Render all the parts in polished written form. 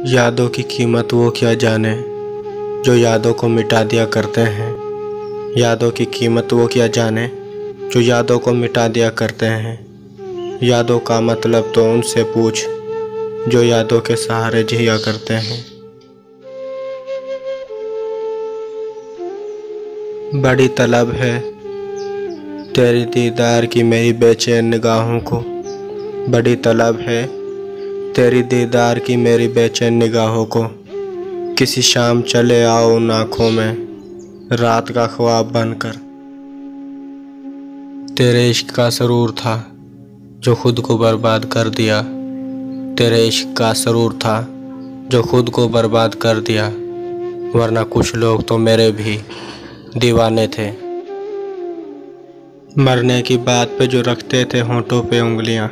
यादों की कीमत वो क्या जाने जो यादों को मिटा दिया करते हैं। यादों की कीमत वो क्या जाने जो यादों को मिटा दिया करते हैं। यादों का मतलब तो उनसे पूछ जो यादों के सहारे जिया करते हैं। बड़ी तलब है तेरी दीदार की मेरी बेचैन निगाहों को। बड़ी तलब है तेरी दीदार की मेरी बेचैन निगाहों को। किसी शाम चले आओ उन आँखों में रात का ख्वाब बनकर। तेरे इश्क का सरूर था जो खुद को बर्बाद कर दिया। तेरे इश्क का सरूर था जो खुद को बर्बाद कर दिया। वरना कुछ लोग तो मेरे भी दीवाने थे। मरने की बात पे जो रखते थे होंठों पे उंगलियां।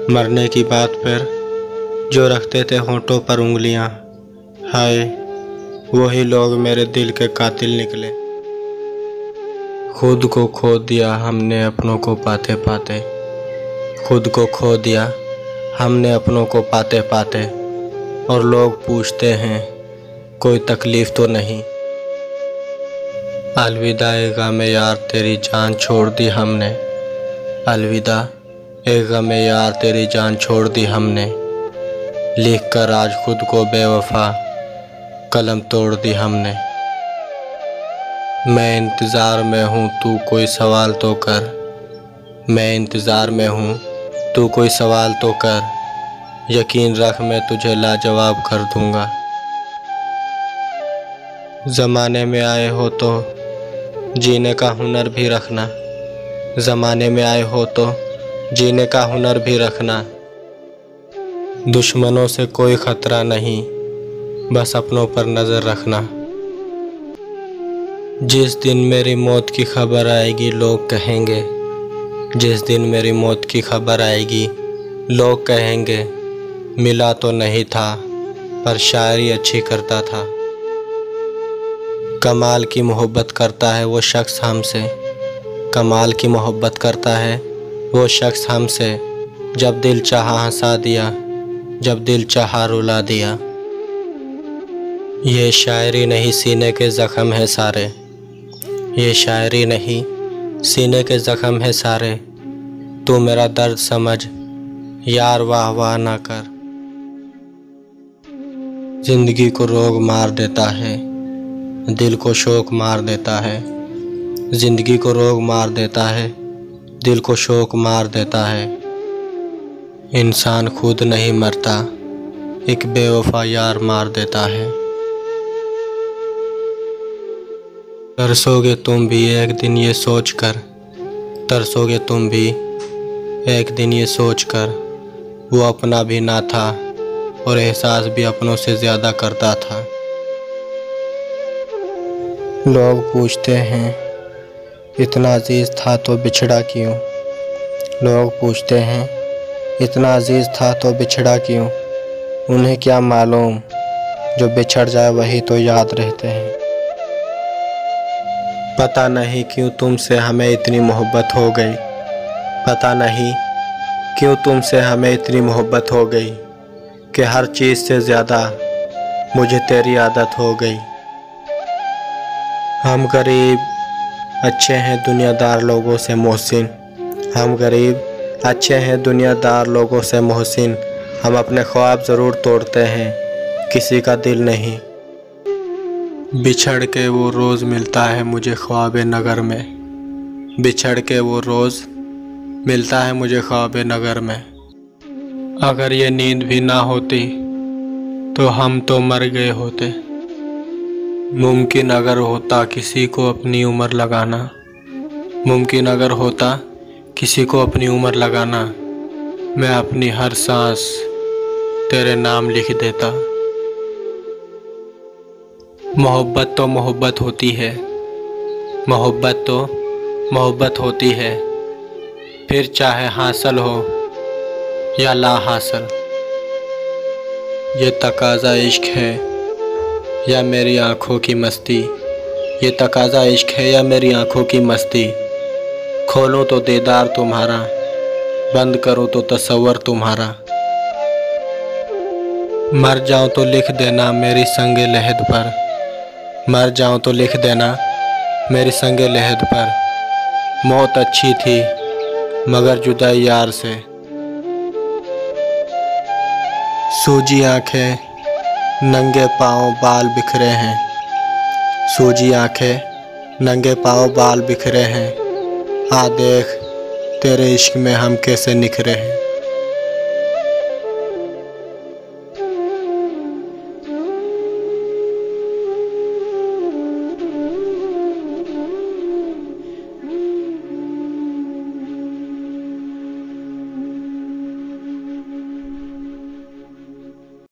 मरने की बात पर जो रखते थे होंठों पर उंगलियां। हाय वही लोग मेरे दिल के कातिल निकले। खुद को खो दिया हमने अपनों को पाते पाते। खुद को खो दिया हमने अपनों को पाते पाते। और लोग पूछते हैं कोई तकलीफ़ तो नहीं। अलविदा ए गम यार तेरी जान छोड़ दी हमने। अलविदा ए गम यार तेरी जान छोड़ दी हमने। लिख कर आज खुद को बेवफा कलम तोड़ दी हमने। मैं इंतज़ार में हूँ तू कोई सवाल तो कर। मैं इंतज़ार में हूँ तू कोई सवाल तो कर। यकीन रख मैं तुझे लाजवाब कर दूँगा। ज़माने में आए हो तो जीने का हुनर भी रखना। ज़माने में आए हो तो जीने का हुनर भी रखना। दुश्मनों से कोई ख़तरा नहीं बस अपनों पर नज़र रखना। जिस दिन मेरी मौत की खबर आएगी लोग कहेंगे। जिस दिन मेरी मौत की खबर आएगी लोग कहेंगे मिला तो नहीं था पर शायरी अच्छी करता था। कमाल की मोहब्बत करता है वो शख्स हमसे। कमाल की मोहब्बत करता है वो शख्स हमसे। जब दिल चाहा हंसा दिया जब दिल चाहा रुला दिया। ये शायरी नहीं सीने के ज़ख्म है सारे। ये शायरी नहीं सीने के ज़ख्म है सारे। तू मेरा दर्द समझ यार वाह वाह ना कर। ज़िंदगी को रोग मार देता है दिल को शौक मार देता है। ज़िंदगी को रोग मार देता है दिल को शौक मार देता है। इंसान खुद नहीं मरता एक बेवफा यार मार देता है। तरसोगे तुम भी एक दिन ये सोच कर। तरसोगे तुम भी एक दिन ये सोच कर वो अपना भी ना था और एहसास भी अपनों से ज़्यादा करता था। लोग पूछते हैं इतना अजीज़ था तो बिछड़ा क्यों। लोग पूछते हैं इतना अजीज़ था तो बिछड़ा क्यों। उन्हें क्या मालूम जो बिछड़ जाए वही तो याद रहते हैं। पता नहीं क्यों तुमसे हमें इतनी मोहब्बत हो गई। पता नहीं क्यों तुमसे हमें इतनी मोहब्बत हो गई कि हर चीज़ से ज़्यादा मुझे तेरी आदत हो गई। हम गरीब अच्छे हैं दुनियादार लोगों से मोहसिन। हम गरीब अच्छे हैं दुनियादार लोगों से मोहसिन। हम अपने ख्वाब ज़रूर तोड़ते हैं किसी का दिल नहीं। बिछड़ के वो रोज़ मिलता है मुझे ख्वाब नगर में। बिछड़ के वो रोज़ मिलता है मुझे ख्वाब नगर में। अगर ये नींद भी ना होती तो हम तो मर गए होते। मुमकिन अगर होता किसी को अपनी उम्र लगाना। मुमकिन अगर होता किसी को अपनी उम्र लगाना। मैं अपनी हर सांस तेरे नाम लिख देता। मोहब्बत तो मोहब्बत होती है। मोहब्बत तो मोहब्बत होती है फिर चाहे हासिल हो या ला हासिल। ये तकाज़ा इश्क है या मेरी आँखों की मस्ती। ये तकाज़ा इश्क है या मेरी आँखों की मस्ती। खोलूँ तो दीदार तुम्हारा बंद करूँ तो तसव्वुर तुम्हारा। मर जाऊं तो लिख देना मेरी संगे लहद पर, मर जाऊं तो लिख देना मेरी संगे लहद पर। मौत अच्छी थी मगर जुदाई यार से। सूजी आंखें नंगे पाँव बाल बिखरे हैं, सूजी आंखें नंगे पाँव बाल बिखरे हैं। आ देख तेरे इश्क में हम कैसे निखरे हैं।